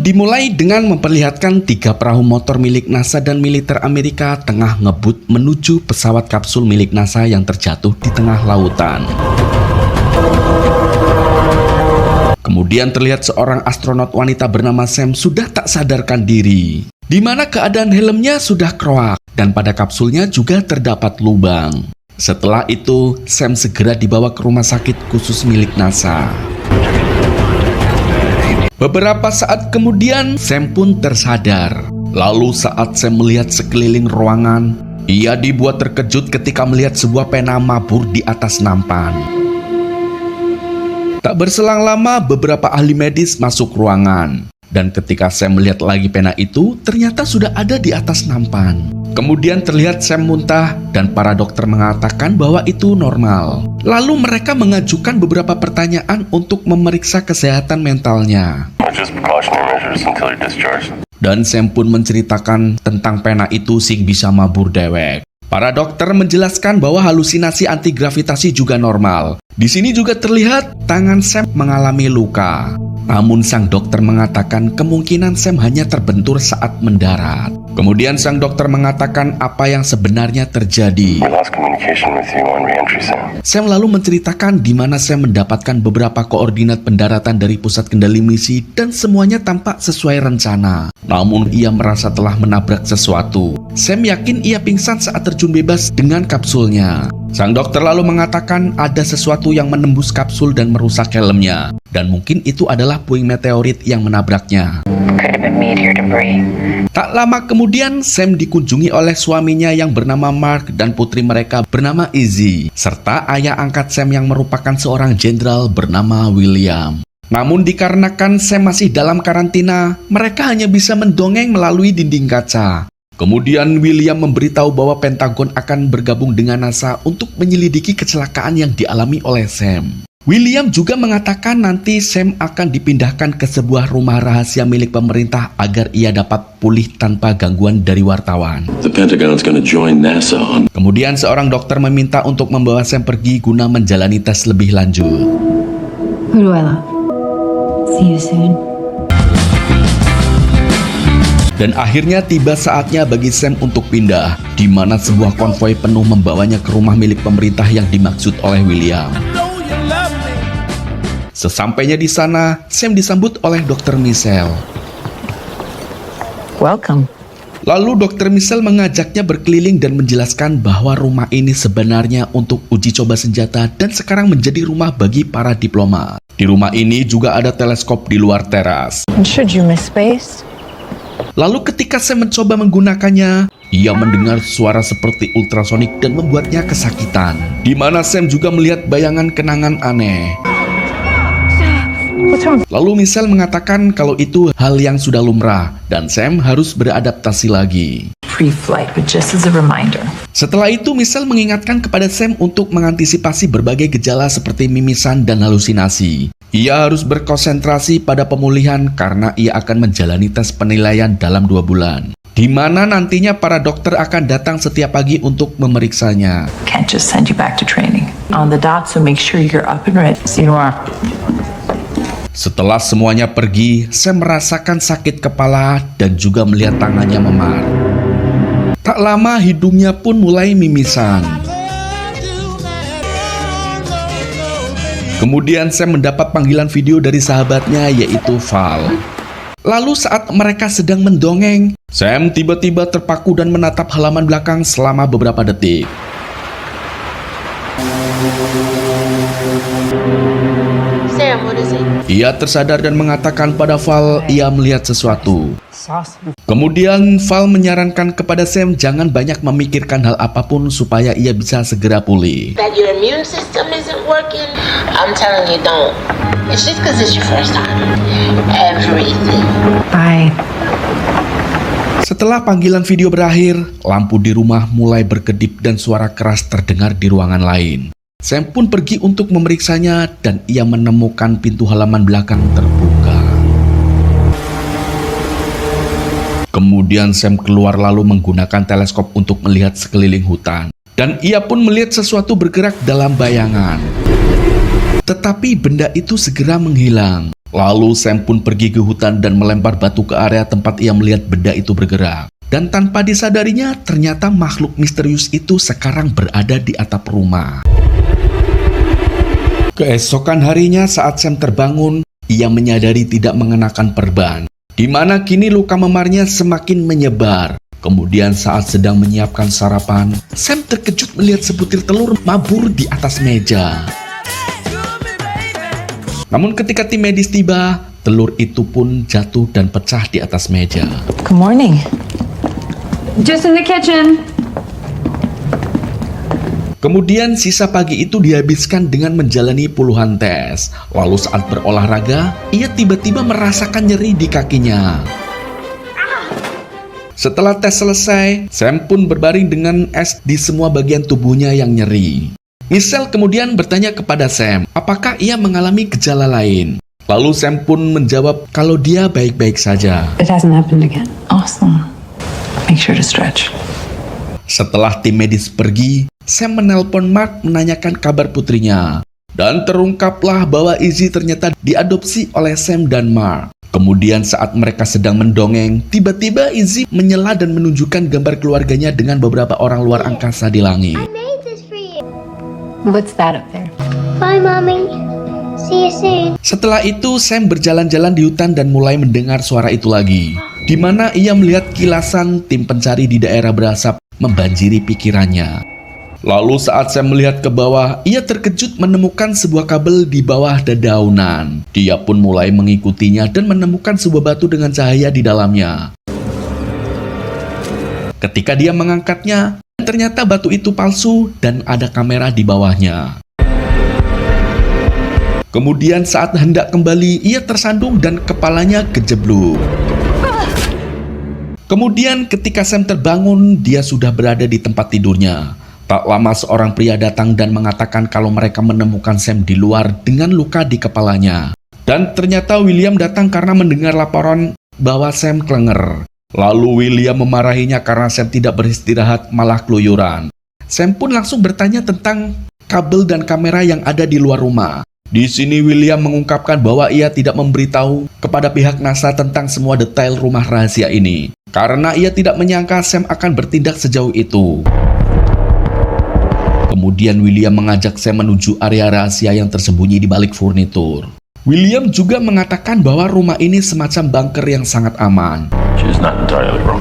dimulai dengan memperlihatkan 3 perahu motor milik NASA dan militer Amerika tengah ngebut menuju pesawat kapsul milik NASA yang terjatuh di tengah lautan. Kemudian terlihat seorang astronot wanita bernama Sam sudah tak sadarkan diri, di mana keadaan helmnya sudah kroak dan pada kapsulnya juga terdapat lubang. Setelah itu, Sam segera dibawa ke rumah sakit khusus milik NASA. Beberapa saat kemudian, Sam pun tersadar. Lalu saat Sam melihat sekeliling ruangan, ia dibuat terkejut ketika melihat sebuah pena mabur di atas nampan. Tak berselang lama, beberapa ahli medis masuk ruangan. Dan ketika Sam melihat lagi pena itu, ternyata sudah ada di atas nampan. Kemudian terlihat Sam muntah dan para dokter mengatakan bahwa itu normal. Lalu mereka mengajukan beberapa pertanyaan untuk memeriksa kesehatan mentalnya. Dan Sam pun menceritakan tentang pena itu sing bisa mabur dewek. Para dokter menjelaskan bahwa halusinasi anti-gravitasi juga normal. Di sini juga terlihat tangan Sam mengalami luka. Namun sang dokter mengatakan kemungkinan Sam hanya terbentur saat mendarat. Kemudian sang dokter mengatakan apa yang sebenarnya terjadi. Sam lalu menceritakan di mana Sam mendapatkan beberapa koordinat pendaratan dari pusat kendali misi dan semuanya tampak sesuai rencana. Namun ia merasa telah menabrak sesuatu. Sam yakin ia pingsan saat terjun bebas dengan kapsulnya. Sang dokter lalu mengatakan ada sesuatu yang menembus kapsul dan merusak helmnya. Dan mungkin itu adalah puing meteorit yang menabraknya. Tak lama kemudian, Sam dikunjungi oleh suaminya yang bernama Mark dan putri mereka bernama Izzy, serta ayah angkat Sam yang merupakan seorang jenderal bernama William. Namun dikarenakan Sam masih dalam karantina, mereka hanya bisa mendongeng melalui dinding kaca. Kemudian William memberitahu bahwa Pentagon akan bergabung dengan NASA untuk menyelidiki kecelakaan yang dialami oleh Sam. William juga mengatakan nanti Sam akan dipindahkan ke sebuah rumah rahasia milik pemerintah agar ia dapat pulih tanpa gangguan dari wartawan. Kemudian seorang dokter meminta untuk membawa Sam pergi guna menjalani tes lebih lanjut. Who do I love? See you soon. Dan akhirnya tiba saatnya bagi Sam untuk pindah, di mana sebuah konvoi penuh membawanya ke rumah milik pemerintah yang dimaksud oleh William. Sesampainya di sana, Sam disambut oleh Dr. Michelle. Welcome. Lalu Dr. Michelle mengajaknya berkeliling dan menjelaskan bahwa rumah ini sebenarnya untuk uji coba senjata dan sekarang menjadi rumah bagi para diplomat. Di rumah ini juga ada teleskop di luar teras. And should you miss space? Lalu ketika Sam mencoba menggunakannya, ia mendengar suara seperti ultrasonik dan membuatnya kesakitan. Di mana Sam juga melihat bayangan kenangan aneh. Lalu Michelle mengatakan kalau itu hal yang sudah lumrah dan Sam harus beradaptasi lagi. Pre-flight, but just as a reminder. Setelah itu Michelle mengingatkan kepada Sam untuk mengantisipasi berbagai gejala seperti mimisan dan halusinasi. Ia harus berkonsentrasi pada pemulihan karena ia akan menjalani tes penilaian dalam 2 bulan. Di mana nantinya para dokter akan datang setiap pagi untuk memeriksanya. Can't just send you back to training. On the dot, so make sure you're up and ready. See you tomorrow. Setelah semuanya pergi, Sam merasakan sakit kepala dan juga melihat tangannya memar. Tak lama hidungnya pun mulai mimisan. Kemudian Sam mendapat panggilan video dari sahabatnya yaitu Val. Lalu saat mereka sedang mendongeng, Sam tiba-tiba terpaku dan menatap halaman belakang selama beberapa detik. Sam, what is it? Ia tersadar dan mengatakan pada Val ia melihat sesuatu. Kemudian Val menyarankan kepada Sam jangan banyak memikirkan hal apapun supaya ia bisa segera pulih. That your immune system isn't working? I'm telling you, don't. It's just because it's your first time. Everything. Bye. Setelah panggilan video berakhir, lampu di rumah mulai berkedip dan suara keras terdengar di ruangan lain. Sam pun pergi untuk memeriksanya dan ia menemukan pintu halaman belakang terbuka. Kemudian Sam keluar lalu menggunakan teleskop untuk melihat sekeliling hutan. Dan ia pun melihat sesuatu bergerak dalam bayangan. Tetapi benda itu segera menghilang. Lalu Sam pun pergi ke hutan dan melempar batu ke area tempat ia melihat benda itu bergerak. Dan tanpa disadarinya, ternyata makhluk misterius itu sekarang berada di atap rumah. Keesokan harinya saat Sam terbangun, ia menyadari tidak mengenakan perban, di mana kini luka memarnya semakin menyebar. Kemudian saat sedang menyiapkan sarapan, Sam terkejut melihat sebutir telur mabur di atas meja. Namun ketika tim medis tiba, telur itu pun jatuh dan pecah di atas meja. Good morning. Just in the kitchen. Kemudian sisa pagi itu dihabiskan dengan menjalani puluhan tes. Lalu saat berolahraga, ia tiba-tiba merasakan nyeri di kakinya. Setelah tes selesai, Sam pun berbaring dengan es di semua bagian tubuhnya yang nyeri. Michelle kemudian bertanya kepada Sam, apakah ia mengalami gejala lain. Lalu Sam pun menjawab kalau dia baik-baik saja. It hasn't happened again. Awesome. Make sure to stretch. Setelah tim medis pergi, Sam menelpon Mark menanyakan kabar putrinya. Dan terungkaplah bahwa Izzy ternyata diadopsi oleh Sam dan Mark. Kemudian saat mereka sedang mendongeng, tiba-tiba Izzy menyela dan menunjukkan gambar keluarganya dengan beberapa orang luar angkasa di langit. What's that up there? Bye, Mommy. See you soon. Setelah itu, Sam berjalan-jalan di hutan dan mulai mendengar suara itu lagi, di mana ia melihat kilasan tim pencari di daerah berasap membanjiri pikirannya. Lalu saat Sam melihat ke bawah, ia terkejut menemukan sebuah kabel di bawah dedaunan. Dia pun mulai mengikutinya dan menemukan sebuah batu dengan cahaya di dalamnya. Ketika dia mengangkatnya, ternyata batu itu palsu dan ada kamera di bawahnya. Kemudian saat hendak kembali, ia tersandung dan kepalanya kejeblok. Kemudian ketika Sam terbangun, dia sudah berada di tempat tidurnya. Tak lama seorang pria datang dan mengatakan kalau mereka menemukan Sam di luar dengan luka di kepalanya. Dan ternyata William datang karena mendengar laporan bahwa Sam kelenger. Lalu William memarahinya karena Sam tidak beristirahat malah keluyuran. Sam pun langsung bertanya tentang kabel dan kamera yang ada di luar rumah. Di sini William mengungkapkan bahwa ia tidak memberitahu kepada pihak NASA tentang semua detail rumah rahasia ini. Karena ia tidak menyangka Sam akan bertindak sejauh itu. Kemudian William mengajak Sam menuju area rahasia yang tersembunyi di balik furnitur. William juga mengatakan bahwa rumah ini semacam bunker yang sangat aman. She's not entirely wrong.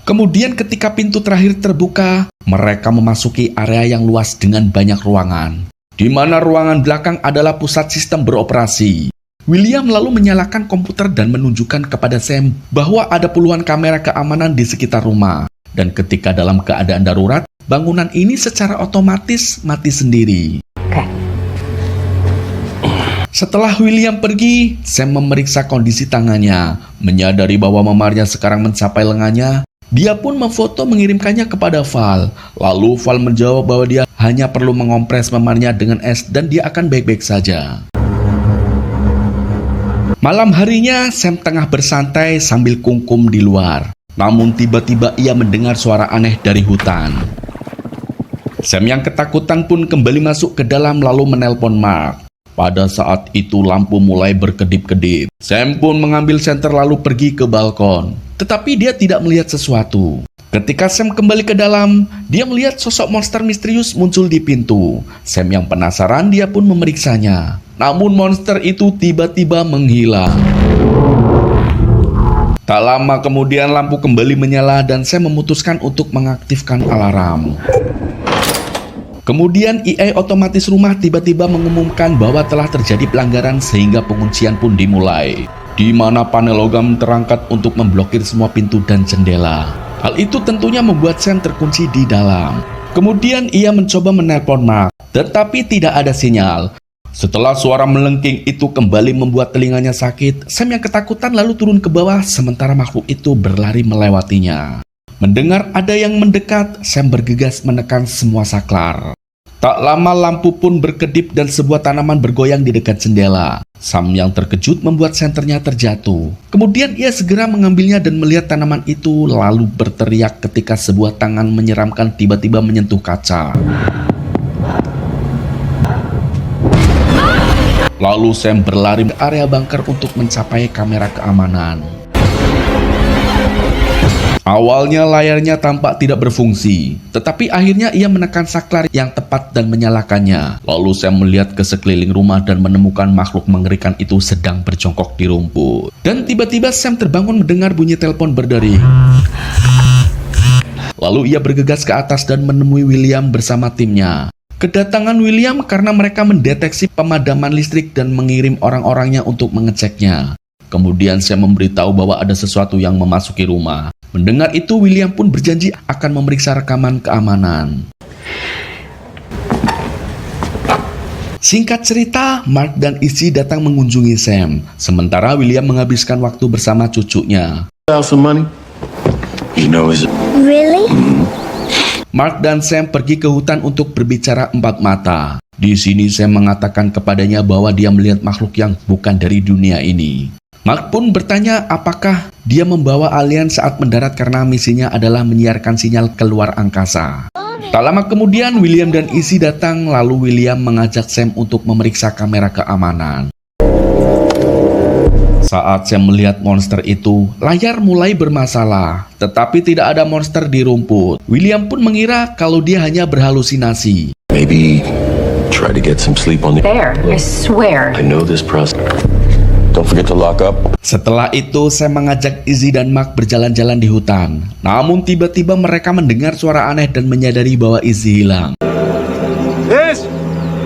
Kemudian ketika pintu terakhir terbuka, mereka memasuki area yang luas dengan banyak ruangan, di mana ruangan belakang adalah pusat sistem beroperasi. William lalu menyalakan komputer dan menunjukkan kepada Sam bahwa ada puluhan kamera keamanan di sekitar rumah. Dan ketika dalam keadaan darurat, bangunan ini secara otomatis mati sendiri. Setelah William pergi, Sam memeriksa kondisi tangannya. Menyadari bahwa memarnya sekarang mencapai lengannya, dia pun memfoto mengirimkannya kepada Val. Lalu Val menjawab bahwa dia hanya perlu mengompres memarnya dengan es dan dia akan baik-baik saja. Malam harinya, Sam tengah bersantai sambil kungkum di luar. Namun tiba-tiba ia mendengar suara aneh dari hutan. Sam yang ketakutan pun kembali masuk ke dalam lalu menelpon Mark. Pada saat itu lampu mulai berkedip-kedip. Sam pun mengambil senter lalu pergi ke balkon. Tetapi dia tidak melihat sesuatu. Ketika Sam kembali ke dalam, dia melihat sosok monster misterius muncul di pintu. Sam yang penasaran, dia pun memeriksanya. Namun monster itu tiba-tiba menghilang. Tak lama kemudian lampu kembali menyala dan Sam memutuskan untuk mengaktifkan alarm. Kemudian AI otomatis rumah tiba-tiba mengumumkan bahwa telah terjadi pelanggaran sehingga penguncian pun dimulai, di mana panel logam terangkat untuk memblokir semua pintu dan jendela. Hal itu tentunya membuat Sam terkunci di dalam. Kemudian ia mencoba menelpon Mark, tetapi tidak ada sinyal. Setelah suara melengking itu kembali membuat telinganya sakit, Sam yang ketakutan lalu turun ke bawah sementara makhluk itu berlari melewatinya. Mendengar ada yang mendekat, Sam bergegas menekan semua saklar. Tak lama lampu pun berkedip dan sebuah tanaman bergoyang di dekat jendela. Sam yang terkejut membuat senternya terjatuh. Kemudian ia segera mengambilnya dan melihat tanaman itu lalu berteriak ketika sebuah tangan menyeramkan tiba-tiba menyentuh kaca. Lalu Sam berlari ke area bunker untuk mencapai kamera keamanan. Awalnya layarnya tampak tidak berfungsi, tetapi akhirnya ia menekan saklar yang tepat dan menyalakannya. Lalu Sam melihat ke sekeliling rumah dan menemukan makhluk mengerikan itu sedang berjongkok di rumput. Dan tiba-tiba Sam terbangun mendengar bunyi telepon berdering. Lalu ia bergegas ke atas dan menemui William bersama timnya. Kedatangan William karena mereka mendeteksi pemadaman listrik dan mengirim orang-orangnya untuk mengeceknya. Kemudian Sam memberitahu bahwa ada sesuatu yang memasuki rumah. Mendengar itu, William pun berjanji akan memeriksa rekaman keamanan. Singkat cerita, Mark dan Izzy datang mengunjungi Sam, sementara William menghabiskan waktu bersama cucunya. Really? Mark dan Sam pergi ke hutan untuk berbicara empat mata. Di sini Sam mengatakan kepadanya bahwa dia melihat makhluk yang bukan dari dunia ini. Mark pun bertanya apakah dia membawa alien saat mendarat karena misinya adalah menyiarkan sinyal keluar angkasa. Tak lama kemudian William dan Izzy datang, lalu William mengajak Sam untuk memeriksa kamera keamanan. Saat Sam melihat monster itu, layar mulai bermasalah, tetapi tidak ada monster di rumput. William pun mengira kalau dia hanya berhalusinasi. Maybe try to get some sleep on the... There, I swear. I know this process. Don't forget to lock up. Setelah itu, Sam mengajak Izzy dan Mark berjalan-jalan di hutan. Namun tiba-tiba mereka mendengar suara aneh dan menyadari bahwa Izzy hilang.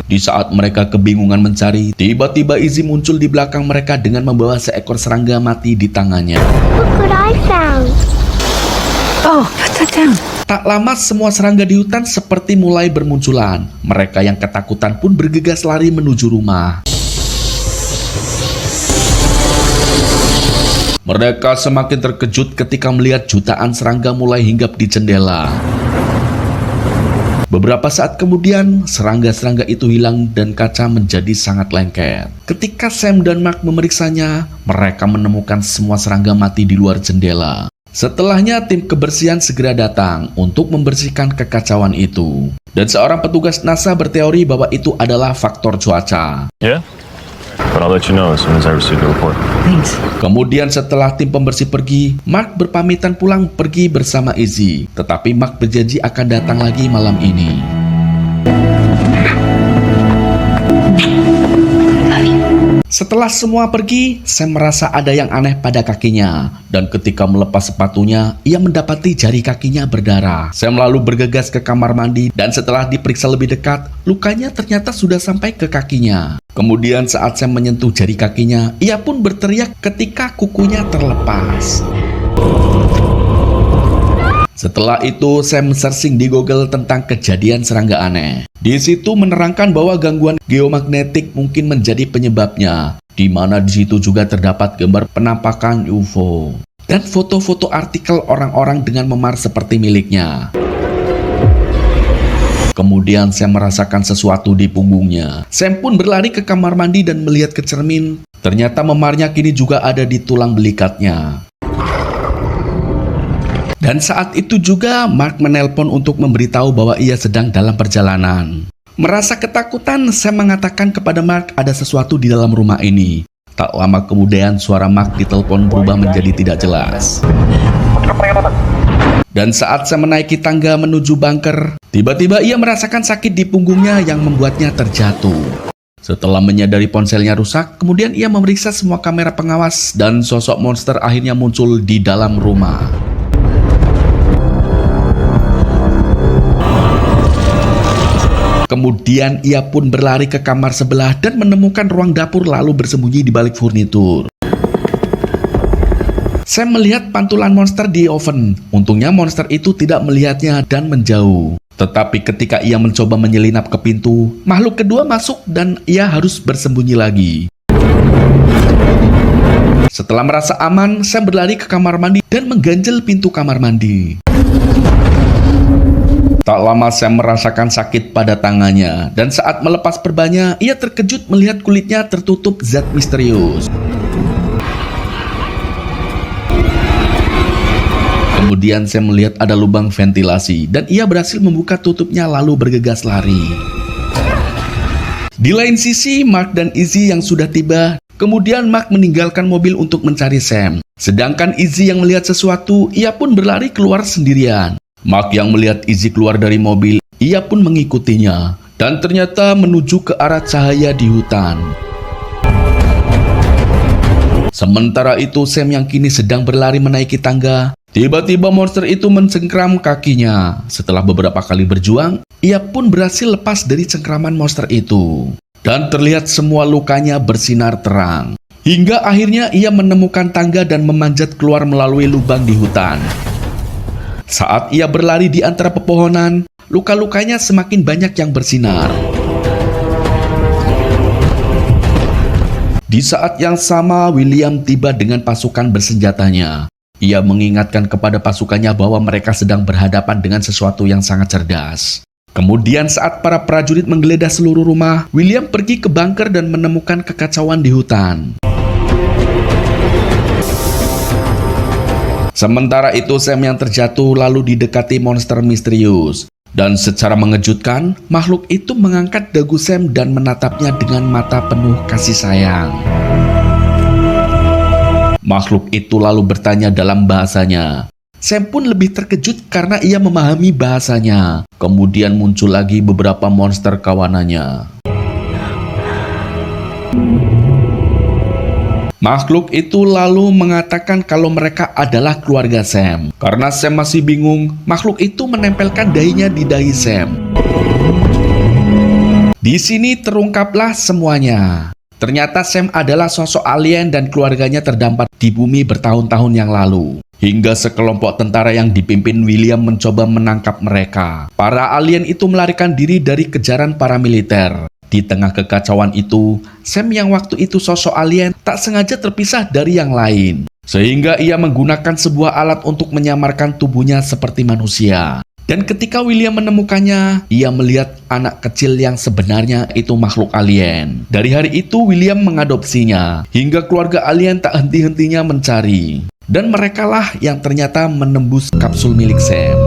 Di saat mereka kebingungan mencari, tiba-tiba Izzy muncul di belakang mereka dengan membawa seekor serangga mati di tangannya. Look what I found. Oh, put that down. Tak lama semua serangga di hutan seperti mulai bermunculan. Mereka yang ketakutan pun bergegas lari menuju rumah. Mereka semakin terkejut ketika melihat jutaan serangga mulai hinggap di jendela. Beberapa saat kemudian, serangga-serangga itu hilang dan kaca menjadi sangat lengket. Ketika Sam dan Mark memeriksanya, mereka menemukan semua serangga mati di luar jendela. Setelahnya, tim kebersihan segera datang untuk membersihkan kekacauan itu. Dan seorang petugas NASA berteori bahwa itu adalah faktor cuaca. Yeah? But I'll let you know as soon as I receive the report. Thanks. Kemudian setelah tim pembersih pergi, Mark berpamitan pulang pergi bersama Izzy. Tetapi Mark berjanji akan datang lagi malam ini. Setelah semua pergi, Sam merasa ada yang aneh pada kakinya. Dan ketika melepas sepatunya, ia mendapati jari kakinya berdarah. Sam lalu bergegas ke kamar mandi dan setelah diperiksa lebih dekat, lukanya ternyata sudah sampai ke kakinya. Kemudian saat Sam menyentuh jari kakinya, ia pun berteriak ketika kukunya terlepas. Setelah itu, Sam searching di Google tentang kejadian serangga aneh. Di situ menerangkan bahwa gangguan geomagnetik mungkin menjadi penyebabnya, di mana di situ juga terdapat gambar penampakan UFO dan foto-foto artikel orang-orang dengan memar seperti miliknya. Kemudian Sam merasakan sesuatu di punggungnya. Sam pun berlari ke kamar mandi dan melihat ke cermin. Ternyata memarnya kini juga ada di tulang belikatnya. Dan saat itu juga Mark menelpon untuk memberitahu bahwa ia sedang dalam perjalanan. Merasa ketakutan, Sam mengatakan kepada Mark ada sesuatu di dalam rumah ini. Tak lama kemudian suara Mark di telepon berubah menjadi tidak jelas. Dan saat Sam menaiki tangga menuju bunker, tiba-tiba ia merasakan sakit di punggungnya yang membuatnya terjatuh. Setelah menyadari ponselnya rusak, kemudian ia memeriksa semua kamera pengawas dan sosok monster akhirnya muncul di dalam rumah. Kemudian ia pun berlari ke kamar sebelah dan menemukan ruang dapur lalu bersembunyi di balik furnitur. Sam melihat pantulan monster di oven. Untungnya monster itu tidak melihatnya dan menjauh. Tetapi ketika ia mencoba menyelinap ke pintu, makhluk kedua masuk dan ia harus bersembunyi lagi. Setelah merasa aman, Sam berlari ke kamar mandi dan mengganjel pintu kamar mandi. Tak lama Sam merasakan sakit pada tangannya, dan saat melepas perbannya, ia terkejut melihat kulitnya tertutup zat misterius. Kemudian Sam melihat ada lubang ventilasi, dan ia berhasil membuka tutupnya lalu bergegas lari. Di lain sisi, Mark dan Izzy yang sudah tiba. Kemudian Mark meninggalkan mobil untuk mencari Sam. Sedangkan Izzy yang melihat sesuatu, ia pun berlari keluar sendirian. Mark yang melihat Izzy keluar dari mobil, ia pun mengikutinya. Dan ternyata menuju ke arah cahaya di hutan. Sementara itu, Sam yang kini sedang berlari menaiki tangga. Tiba-tiba monster itu mencengkram kakinya. Setelah beberapa kali berjuang, ia pun berhasil lepas dari cengkraman monster itu. Dan terlihat semua lukanya bersinar terang. Hingga akhirnya ia menemukan tangga dan memanjat keluar melalui lubang di hutan. Saat ia berlari di antara pepohonan, luka-lukanya semakin banyak yang bersinar. Di saat yang sama, William tiba dengan pasukan bersenjatanya. Ia mengingatkan kepada pasukannya bahwa mereka sedang berhadapan dengan sesuatu yang sangat cerdas. Kemudian saat para prajurit menggeledah seluruh rumah, William pergi ke bunker dan menemukan kekacauan di hutan. Sementara itu, Sam yang terjatuh lalu didekati monster misterius. Dan secara mengejutkan, makhluk itu mengangkat dagu Sam dan menatapnya dengan mata penuh kasih sayang. Makhluk itu lalu bertanya dalam bahasanya. Sam pun lebih terkejut karena ia memahami bahasanya. Kemudian muncul lagi beberapa monster kawanannya. Makhluk itu lalu mengatakan kalau mereka adalah keluarga Sam. Karena Sam masih bingung, makhluk itu menempelkan dahinya di dahi Sam. Di sini terungkaplah semuanya. Ternyata Sam adalah sosok alien dan keluarganya terdampar di bumi bertahun-tahun yang lalu. Hingga sekelompok tentara yang dipimpin William mencoba menangkap mereka. Para alien itu melarikan diri dari kejaran para militer. Di tengah kekacauan itu, Sam yang waktu itu sosok alien tak sengaja terpisah dari yang lain. Sehingga ia menggunakan sebuah alat untuk menyamarkan tubuhnya seperti manusia. Dan ketika William menemukannya, ia melihat anak kecil yang sebenarnya itu makhluk alien. Dari hari itu, William mengadopsinya. Hingga keluarga alien tak henti-hentinya mencari. Dan merekalah yang ternyata menembus kapsul milik Sam.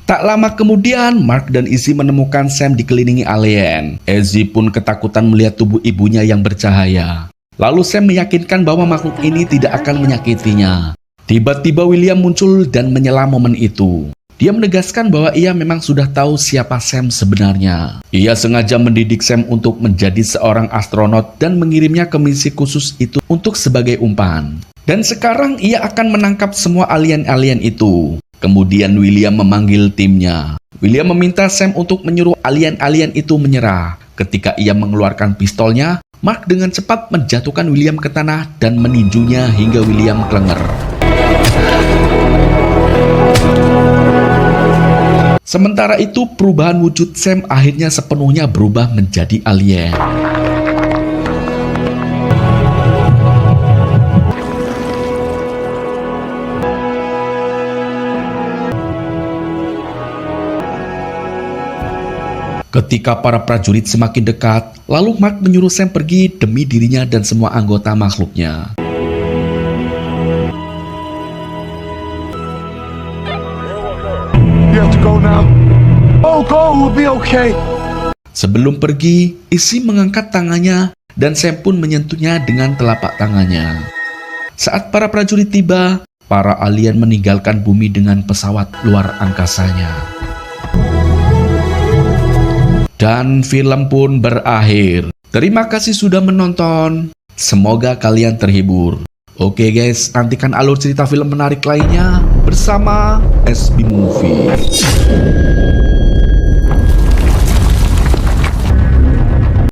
Tak lama kemudian, Mark dan Izzy menemukan Sam dikelilingi alien. Izzy pun ketakutan melihat tubuh ibunya yang bercahaya. Lalu Sam meyakinkan bahwa makhluk ini tidak akan menyakitinya. Tiba-tiba William muncul dan menyela momen itu. Dia menegaskan bahwa ia memang sudah tahu siapa Sam sebenarnya. Ia sengaja mendidik Sam untuk menjadi seorang astronot dan mengirimnya ke misi khusus itu untuk sebagai umpan. Dan sekarang ia akan menangkap semua alien-alien itu. Kemudian William memanggil timnya. William meminta Sam untuk menyuruh alien-alien itu menyerah. Ketika ia mengeluarkan pistolnya, Mark dengan cepat menjatuhkan William ke tanah dan meninjunya hingga William kelenger. Sementara itu, perubahan wujud Sam akhirnya sepenuhnya berubah menjadi alien. Ketika para prajurit semakin dekat, lalu Mark menyuruh Sam pergi demi dirinya dan semua anggota makhluknya. You have to go now. Oh, go, we'll be okay. Sebelum pergi, Izzy mengangkat tangannya dan Sam pun menyentuhnya dengan telapak tangannya. Saat para prajurit tiba, para alien meninggalkan bumi dengan pesawat luar angkasanya. Dan film pun berakhir. Terima kasih sudah menonton. Semoga kalian terhibur. Oke guys, nantikan alur cerita film menarik lainnya bersama SB Movie.